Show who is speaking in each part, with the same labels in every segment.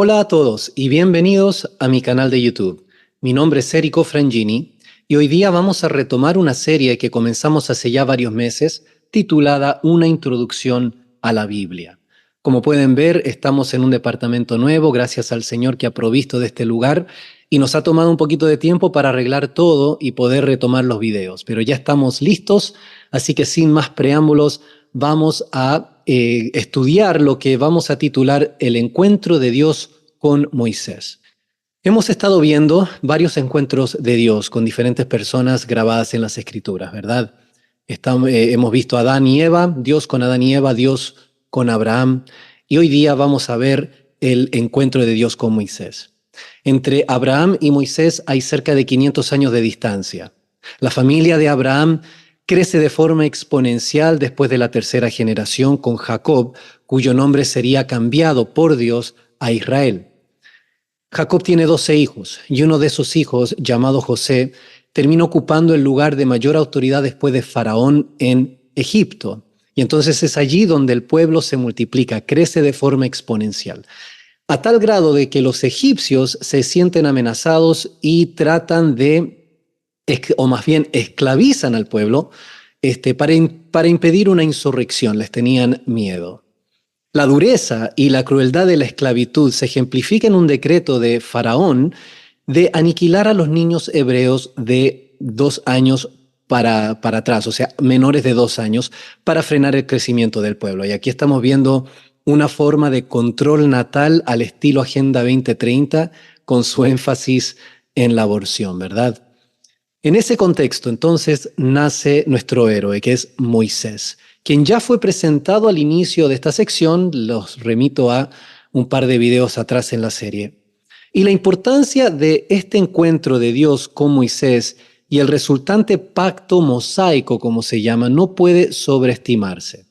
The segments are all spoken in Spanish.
Speaker 1: Hola a todos y bienvenidos a mi canal de YouTube. Mi nombre es Erico Frangini y hoy día vamos a retomar una serie que comenzamos hace ya varios meses titulada Una introducción a la Biblia. Como pueden ver, estamos en un departamento nuevo, gracias al Señor que ha provisto de este lugar, y nos ha tomado un poquito de tiempo para arreglar todo y poder retomar los videos. Pero ya estamos listos, así que sin más preámbulos, vamos a estudiar lo que vamos a titular El encuentro de Dios con Moisés. Hemos estado viendo varios encuentros de Dios con diferentes personas grabadas en las Escrituras, ¿verdad? Hemos visto a Adán y Eva, Dios con Adán y Eva, Dios con Abraham, y hoy día vamos a ver el encuentro de Dios con Moisés. Entre Abraham y Moisés hay cerca de 500 años de distancia. La familia de Abraham crece de forma exponencial después de la tercera generación con Jacob, cuyo nombre sería cambiado por Dios a Israel. Jacob tiene 12 hijos y uno de esos hijos, llamado José, termina ocupando el lugar de mayor autoridad después de Faraón en Egipto. Y entonces es allí donde el pueblo se multiplica, crece de forma exponencial, a tal grado de que los egipcios se sienten amenazados y tratan de, o más bien esclavizan al pueblo para impedir una insurrección, les tenían miedo. La dureza y la crueldad de la esclavitud se ejemplifica en un decreto de Faraón de aniquilar a los niños hebreos de 2 años para atrás, o sea, menores de 2 años, para frenar el crecimiento del pueblo. Y aquí estamos viendo una forma de control natal al estilo Agenda 2030, con su énfasis en la aborción, ¿verdad? En ese contexto, entonces, nace nuestro héroe, que es Moisés, quien ya fue presentado al inicio de esta sección. Los remito a un par de videos atrás en la serie. Y la importancia de este encuentro de Dios con Moisés y el resultante pacto mosaico, como se llama, no puede sobreestimarse.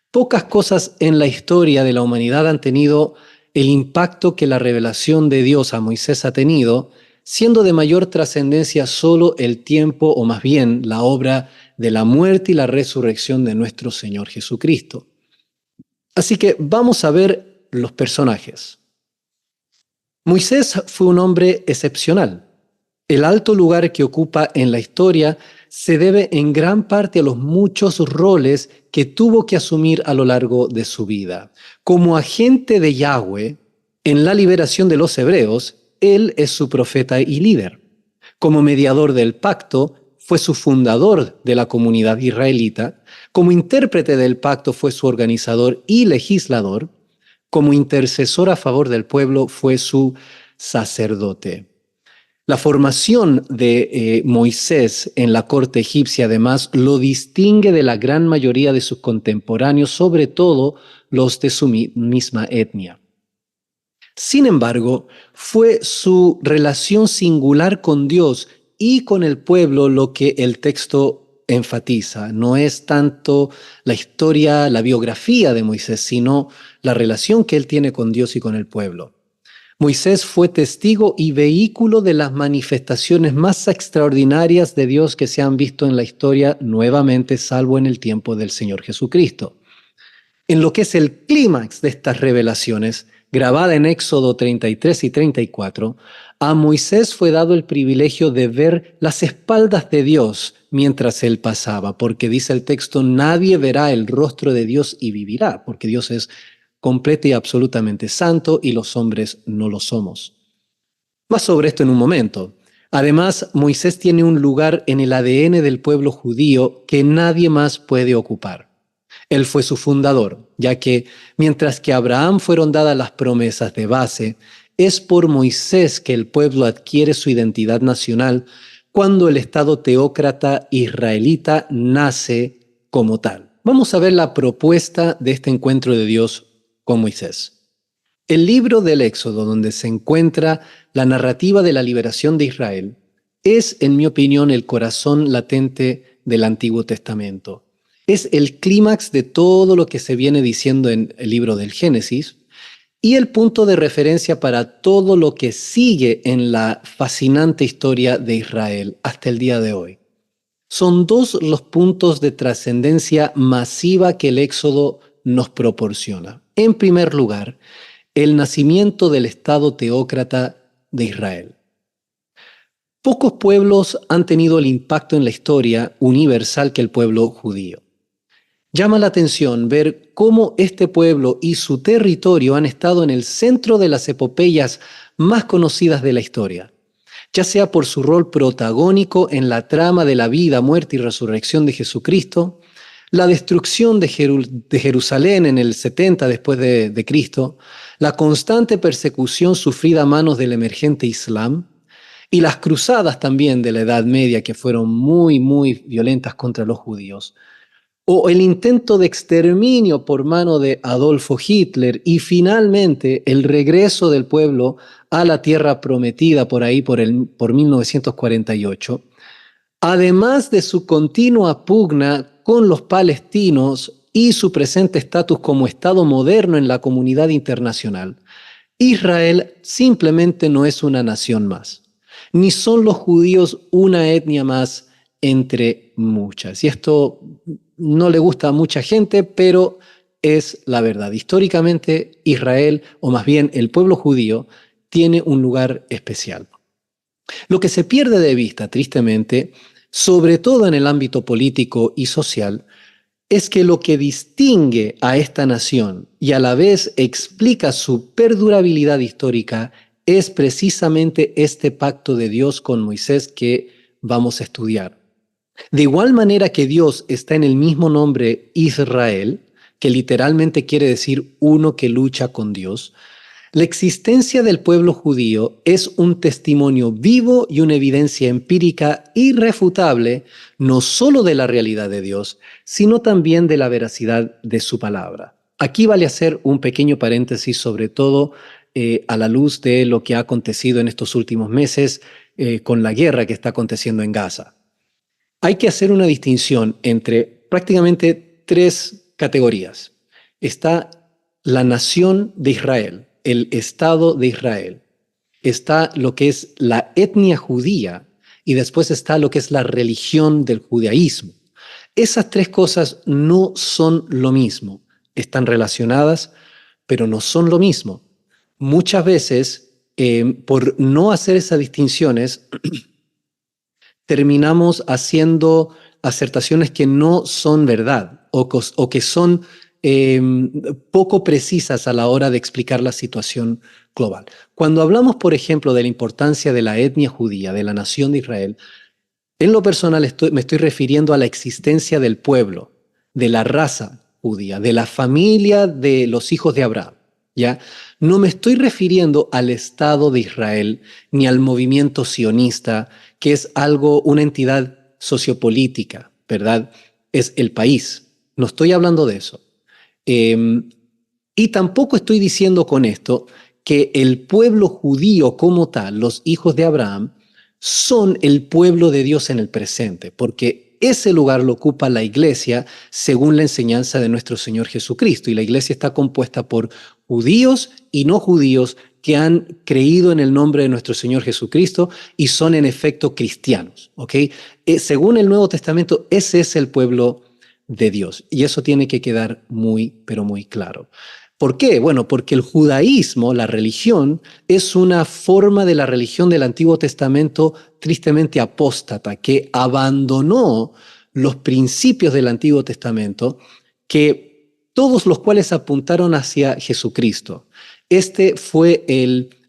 Speaker 1: Pocas cosas en la historia de la humanidad han tenido el impacto que la revelación de Dios a Moisés ha tenido, siendo de mayor trascendencia solo el tiempo, o más bien la obra de la muerte y la resurrección de nuestro Señor Jesucristo. Así que vamos a ver los personajes. Moisés fue un hombre excepcional. El alto lugar que ocupa en la historia se debe en gran parte a los muchos roles que tuvo que asumir a lo largo de su vida. Como agente de Yahweh en la liberación de los hebreos, él es su profeta y líder. Como mediador del pacto, fue su fundador de la comunidad israelita. Como intérprete del pacto, fue su organizador y legislador. Como intercesor a favor del pueblo, fue su sacerdote. La formación de Moisés en la corte egipcia, además, lo distingue de la gran mayoría de sus contemporáneos, sobre todo los de su misma etnia. Sin embargo, fue su relación singular con Dios y con el pueblo lo que el texto enfatiza. No es tanto la historia, la biografía de Moisés, sino la relación que él tiene con Dios y con el pueblo. Moisés fue testigo y vehículo de las manifestaciones más extraordinarias de Dios que se han visto en la historia, nuevamente, salvo en el tiempo del Señor Jesucristo. En lo que es el clímax de estas revelaciones, grabada en Éxodo 33 y 34, a Moisés fue dado el privilegio de ver las espaldas de Dios mientras él pasaba, porque dice el texto, nadie verá el rostro de Dios y vivirá, porque Dios es completo y absolutamente santo y los hombres no lo somos. Más sobre esto en un momento. Además, Moisés tiene un lugar en el ADN del pueblo judío que nadie más puede ocupar. Él fue su fundador, ya que mientras que a Abraham fueron dadas las promesas de base, es por Moisés que el pueblo adquiere su identidad nacional cuando el Estado teócrata israelita nace como tal. Vamos a ver la propuesta de este encuentro de Dios con Moisés. El libro del Éxodo, donde se encuentra la narrativa de la liberación de Israel, es, en mi opinión, el corazón latente del Antiguo Testamento. Es el clímax de todo lo que se viene diciendo en el libro del Génesis y el punto de referencia para todo lo que sigue en la fascinante historia de Israel hasta el día de hoy. Son 2 los puntos de trascendencia masiva que el Éxodo nos proporciona. En primer lugar, el nacimiento del Estado teócrata de Israel. Pocos pueblos han tenido el impacto en la historia universal que el pueblo judío. Llama la atención ver cómo este pueblo y su territorio han estado en el centro de las epopeyas más conocidas de la historia, ya sea por su rol protagónico en la trama de la vida, muerte y resurrección de Jesucristo, la destrucción de Jerusalén en el 70 después de Cristo, la constante persecución sufrida a manos del emergente Islam y las cruzadas también de la Edad Media que fueron muy violentas contra los judíos, o el intento de exterminio por mano de Adolfo Hitler y finalmente el regreso del pueblo a la tierra prometida por ahí por 1948, además de su continua pugna con los palestinos y su presente estatus como Estado moderno en la comunidad internacional, Israel simplemente no es una nación más, ni son los judíos una etnia más entre muchas. Y esto no le gusta a mucha gente, pero es la verdad. Históricamente, Israel, o más bien el pueblo judío, tiene un lugar especial. Lo que se pierde de vista, tristemente, sobre todo en el ámbito político y social, es que lo que distingue a esta nación y a la vez explica su perdurabilidad histórica es precisamente este pacto de Dios con Moisés que vamos a estudiar. De igual manera que Dios está en el mismo nombre Israel, que literalmente quiere decir uno que lucha con Dios, la existencia del pueblo judío es un testimonio vivo y una evidencia empírica irrefutable, no solo de la realidad de Dios, sino también de la veracidad de su palabra. Aquí vale hacer un pequeño paréntesis, sobre todo a la luz de lo que ha acontecido en estos últimos meses con la guerra que está aconteciendo en Gaza. Hay que hacer una distinción entre prácticamente tres categorías. Está la nación de Israel, el Estado de Israel. Está lo que es la etnia judía y después está lo que es la religión del judaísmo. Esas tres cosas no son lo mismo. Están relacionadas, pero no son lo mismo. Muchas veces, por no hacer esas distinciones, terminamos haciendo acertaciones que no son verdad o que son poco precisas a la hora de explicar la situación global. Cuando hablamos, por ejemplo, de la importancia de la etnia judía, de la nación de Israel, en lo personal me estoy refiriendo a la existencia del pueblo, de la raza judía, de la familia de los hijos de Abraham. ¿Ya? No me estoy refiriendo al Estado de Israel ni al movimiento sionista, que es una entidad sociopolítica, ¿verdad? Es el país. No estoy hablando de eso. Y tampoco estoy diciendo con esto que el pueblo judío como tal, los hijos de Abraham, son el pueblo de Dios en el presente, porque ese lugar lo ocupa la iglesia según la enseñanza de nuestro Señor Jesucristo. Y la iglesia está compuesta por judíos y no judíos que han creído en el nombre de nuestro Señor Jesucristo y son en efecto cristianos. ¿Okay? Según el Nuevo Testamento, ese es el pueblo de Dios. Y eso tiene que quedar pero muy claro. ¿Por qué? Bueno, porque el judaísmo, la religión, es una forma de la religión del Antiguo Testamento tristemente apóstata, que abandonó los principios del Antiguo Testamento, todos los cuales apuntaron hacia Jesucristo. Este fue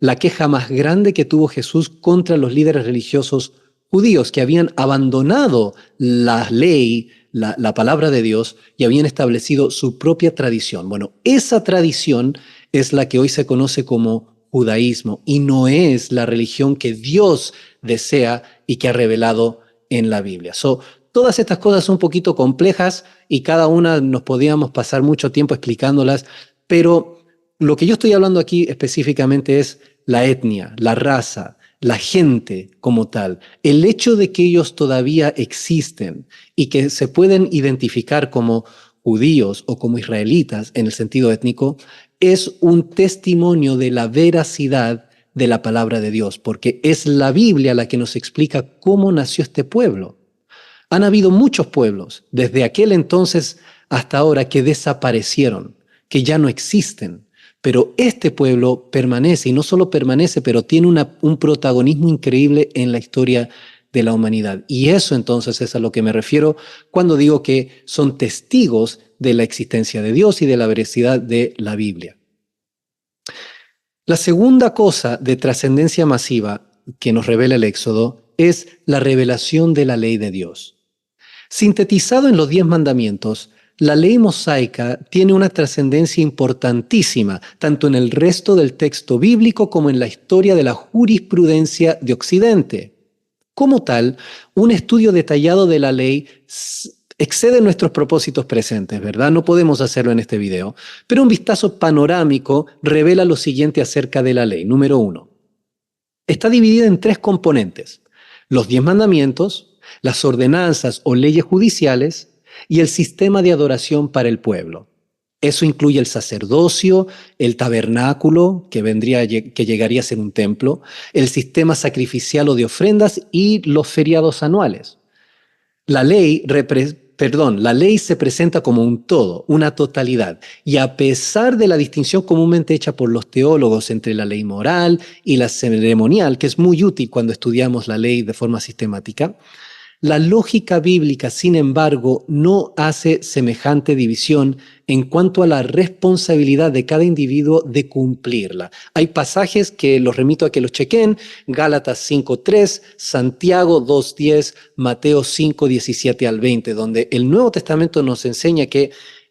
Speaker 1: la queja más grande que tuvo Jesús contra los líderes religiosos judíos, que habían abandonado la ley, la palabra de Dios, y habían establecido su propia tradición. Bueno, esa tradición es la que hoy se conoce como judaísmo y no es la religión que Dios desea y que ha revelado en la Biblia. Todas estas cosas son un poquito complejas y cada una nos podíamos pasar mucho tiempo explicándolas, pero lo que yo estoy hablando aquí específicamente es la etnia, la raza, la gente como tal, el hecho de que ellos todavía existen y que se pueden identificar como judíos o como israelitas en el sentido étnico, es un testimonio de la veracidad de la palabra de Dios, porque es la Biblia la que nos explica cómo nació este pueblo. Han habido muchos pueblos, desde aquel entonces hasta ahora, que desaparecieron, que ya no existen, pero este pueblo permanece, y no solo permanece, pero tiene un protagonismo increíble en la historia de la humanidad. Y eso entonces es a lo que me refiero cuando digo que son testigos de la existencia de Dios y de la veracidad de la Biblia. La segunda cosa de trascendencia masiva que nos revela el Éxodo es la revelación de la ley de Dios. Sintetizado en los 10 mandamientos, la ley mosaica tiene una trascendencia importantísima, tanto en el resto del texto bíblico como en la historia de la jurisprudencia de Occidente. Como tal, un estudio detallado de la ley excede nuestros propósitos presentes, ¿verdad? No podemos hacerlo en este video, pero un vistazo panorámico revela lo siguiente acerca de la ley. Número 1. Está dividida en 3 componentes: los 10 mandamientos, las ordenanzas o leyes judiciales y el sistema de adoración para el pueblo. Eso incluye el sacerdocio, el tabernáculo, que llegaría a ser un templo, el sistema sacrificial o de ofrendas y los feriados anuales. La ley se presenta como un todo, una totalidad, y a pesar de la distinción comúnmente hecha por los teólogos entre la ley moral y la ceremonial, que es muy útil cuando estudiamos la ley de forma sistemática, la lógica bíblica, sin embargo, no hace semejante división en cuanto a la responsabilidad de cada individuo de cumplirla. Hay pasajes que los remito a que los chequen: Gálatas 5:3, Santiago 2:10, Mateo 5:17 al 20, donde el Nuevo Testamento nos enseña que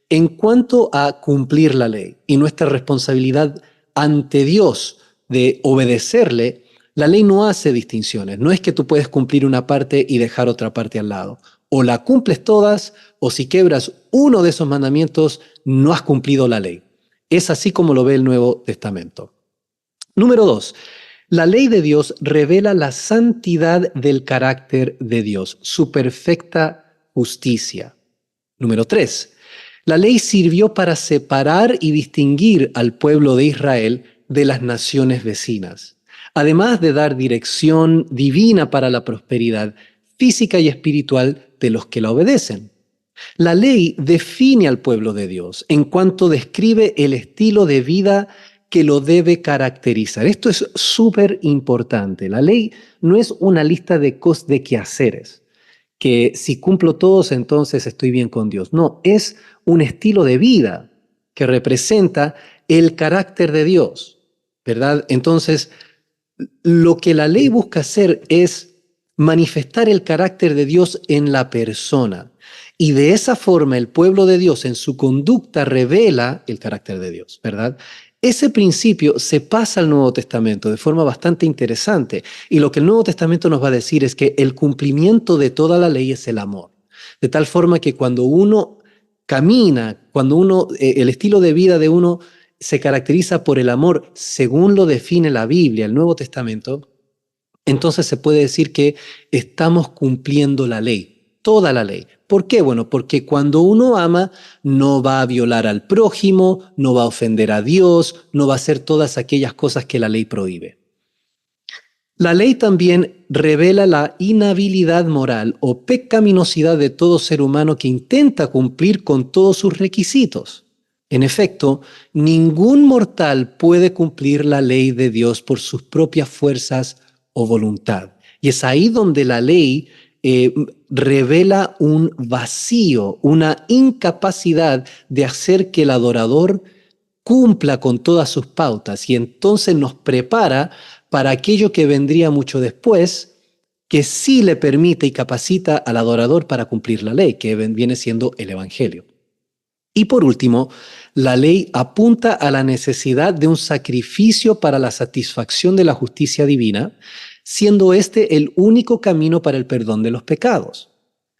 Speaker 1: en cuanto a cumplir la ley y nuestra responsabilidad ante Dios de obedecerle, la ley no hace distinciones. No es que tú puedes cumplir una parte y dejar otra parte al lado. O la cumples todas, o si quebras uno de esos mandamientos, no has cumplido la ley. Es así como lo ve el Nuevo Testamento. Número 2. La ley de Dios revela la santidad del carácter de Dios, su perfecta justicia. Número 3. La ley sirvió para separar y distinguir al pueblo de Israel de las naciones vecinas, además de dar dirección divina para la prosperidad física y espiritual de los que la obedecen. La ley define al pueblo de Dios en cuanto describe el estilo de vida que lo debe caracterizar. Esto es súper importante. La ley no es una lista de quehaceres, que si cumplo todos, entonces estoy bien con Dios. No, es un estilo de vida que representa el carácter de Dios, ¿verdad? Entonces, lo que la ley busca hacer es manifestar el carácter de Dios en la persona. Y de esa forma el pueblo de Dios en su conducta revela el carácter de Dios, ¿verdad? Ese principio se pasa al Nuevo Testamento de forma bastante interesante. Y lo que el Nuevo Testamento nos va a decir es que el cumplimiento de toda la ley es el amor. De tal forma que cuando uno camina, el estilo de vida de uno se caracteriza por el amor según lo define la Biblia, el Nuevo Testamento, entonces se puede decir que estamos cumpliendo la ley, toda la ley. ¿Por qué? Bueno, porque cuando uno ama, no va a violar al prójimo, no va a ofender a Dios, no va a hacer todas aquellas cosas que la ley prohíbe. La ley también revela la inhabilidad moral o pecaminosidad de todo ser humano que intenta cumplir con todos sus requisitos. En efecto, ningún mortal puede cumplir la ley de Dios por sus propias fuerzas o voluntad. Y es ahí donde la ley revela un vacío, una incapacidad de hacer que el adorador cumpla con todas sus pautas, y entonces nos prepara para aquello que vendría mucho después, que sí le permite y capacita al adorador para cumplir la ley, que viene siendo el Evangelio. Y por último, la ley apunta a la necesidad de un sacrificio para la satisfacción de la justicia divina, siendo este el único camino para el perdón de los pecados.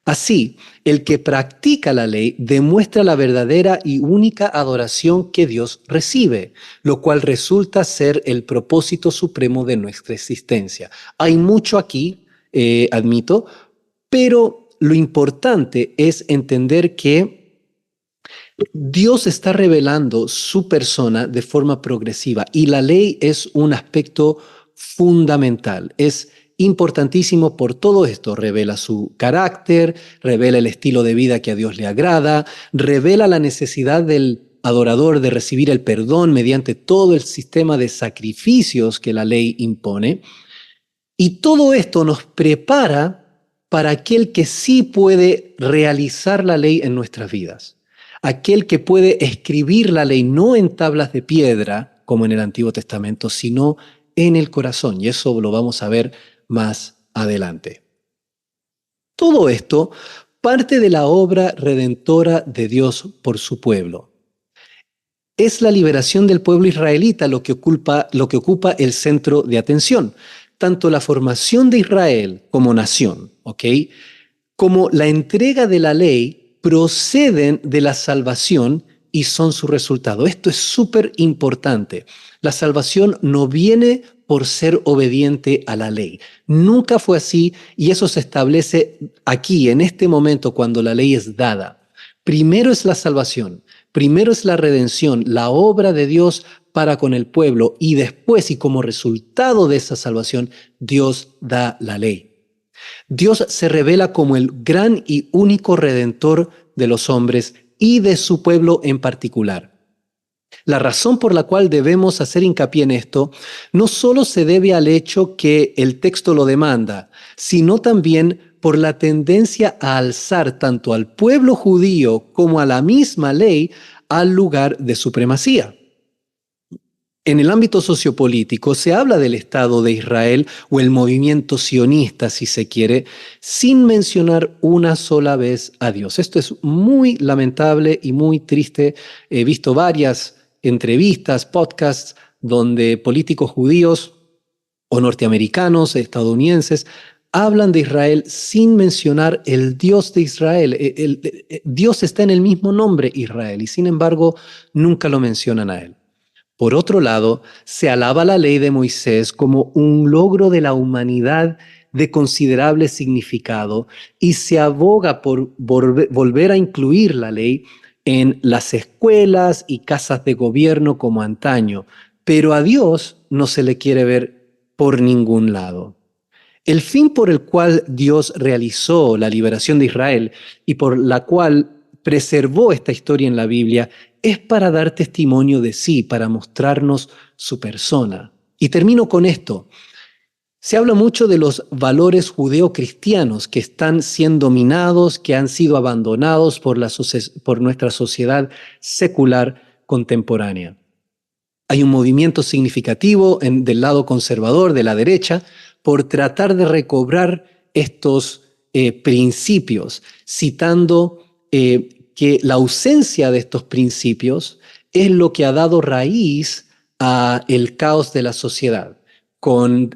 Speaker 1: Así, el que practica la ley demuestra la verdadera y única adoración que Dios recibe, lo cual resulta ser el propósito supremo de nuestra existencia. Hay mucho aquí, admito, pero lo importante es entender que Dios está revelando su persona de forma progresiva y la ley es un aspecto fundamental. Es importantísimo por todo esto. Revela su carácter, revela el estilo de vida que a Dios le agrada, revela la necesidad del adorador, de recibir el perdón mediante todo el sistema de sacrificios que la ley impone. Y todo esto nos prepara para aquel que sí puede realizar la ley en nuestras vidas. Aquel que puede escribir la ley no en tablas de piedra, como en el Antiguo Testamento, sino en el corazón. Y eso lo vamos a ver más adelante. Todo esto parte de la obra redentora de Dios por su pueblo. Es la liberación del pueblo israelita lo que ocupa el centro de atención. Tanto la formación de Israel como nación, ¿ok?, como la entrega de la ley proceden de la salvación y son su resultado. Esto es súper importante. La salvación no viene por ser obediente a la ley. Nunca fue así y eso se establece aquí, en este momento, cuando la ley es dada. Primero es la salvación, primero es la redención, la obra de Dios para con el pueblo y después, y como resultado de esa salvación, Dios da la ley. Dios se revela como el gran y único redentor de los hombres y de su pueblo en particular. La razón por la cual debemos hacer hincapié en esto no solo se debe al hecho que el texto lo demanda, sino también por la tendencia a alzar tanto al pueblo judío como a la misma ley al lugar de supremacía. En el ámbito sociopolítico se habla del Estado de Israel o el movimiento sionista, si se quiere, sin mencionar una sola vez a Dios. Esto es muy lamentable y muy triste. He visto varias entrevistas, podcasts, donde políticos judíos o norteamericanos, estadounidenses, hablan de Israel sin mencionar el Dios de Israel. Dios está en el mismo nombre, Israel, y sin embargo nunca lo mencionan a él. Por otro lado, se alaba la ley de Moisés como un logro de la humanidad de considerable significado y se aboga por volver a incluir la ley en las escuelas y casas de gobierno como antaño, pero a Dios no se le quiere ver por ningún lado. El fin por el cual Dios realizó la liberación de Israel y por la cual preservó esta historia en la Biblia es para dar testimonio de sí, para mostrarnos su persona. Y termino con esto. Se habla mucho de los valores judeocristianos que están siendo minados, que han sido abandonados por nuestra sociedad secular contemporánea. Hay un movimiento significativo del lado conservador, de la derecha, por tratar de recobrar estos principios, citando que la ausencia de estos principios es lo que ha dado raíz al caos de la sociedad, con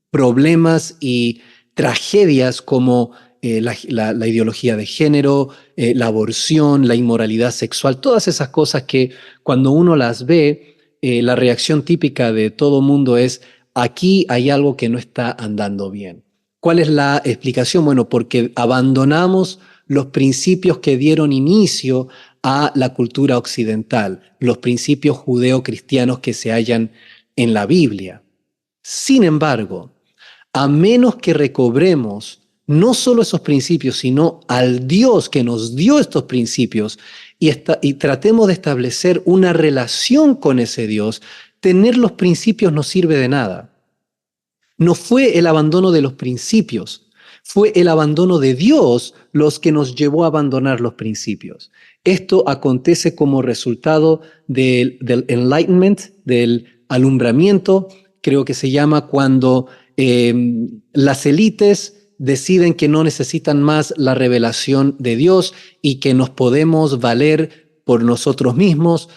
Speaker 1: problemas y tragedias como la ideología de género, la aborción, la inmoralidad sexual, todas esas cosas que cuando uno las ve, la reacción típica de todo mundo es: aquí hay algo que no está andando bien. ¿Cuál es la explicación? Bueno, porque abandonamos los principios que dieron inicio a la cultura occidental, los principios judeo-cristianos que se hallan en la Biblia. Sin embargo, a menos que recobremos no solo esos principios, sino al Dios que nos dio estos principios y tratemos de establecer una relación con ese Dios, tener los principios no sirve de nada. No fue el abandono de los principios, fue el abandono de Dios los que nos llevó a abandonar los principios. Esto acontece como resultado del enlightenment, del alumbramiento, creo que se llama, cuando las élites deciden que no necesitan más la revelación de Dios y que nos podemos valer por nosotros mismos,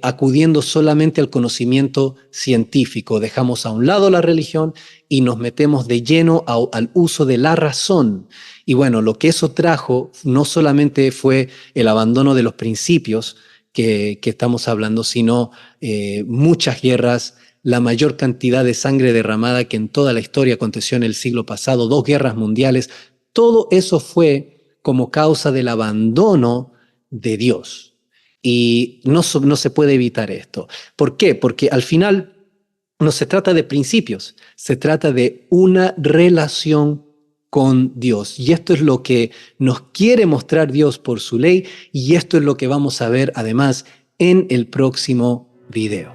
Speaker 1: acudiendo solamente al conocimiento científico. Dejamos a un lado la religión y nos metemos de lleno al uso de la razón. Y bueno, lo que eso trajo no solamente fue el abandono de los principios que estamos hablando, sino muchas guerras, la mayor cantidad de sangre derramada que en toda la historia aconteció en el siglo pasado, 2 guerras mundiales. Todo eso fue como causa del abandono de Dios. Y no se puede evitar esto. ¿Por qué? Porque al final no se trata de principios, se trata de una relación con Dios. Y esto es lo que nos quiere mostrar Dios por su ley, y esto es lo que vamos a ver además en el próximo video.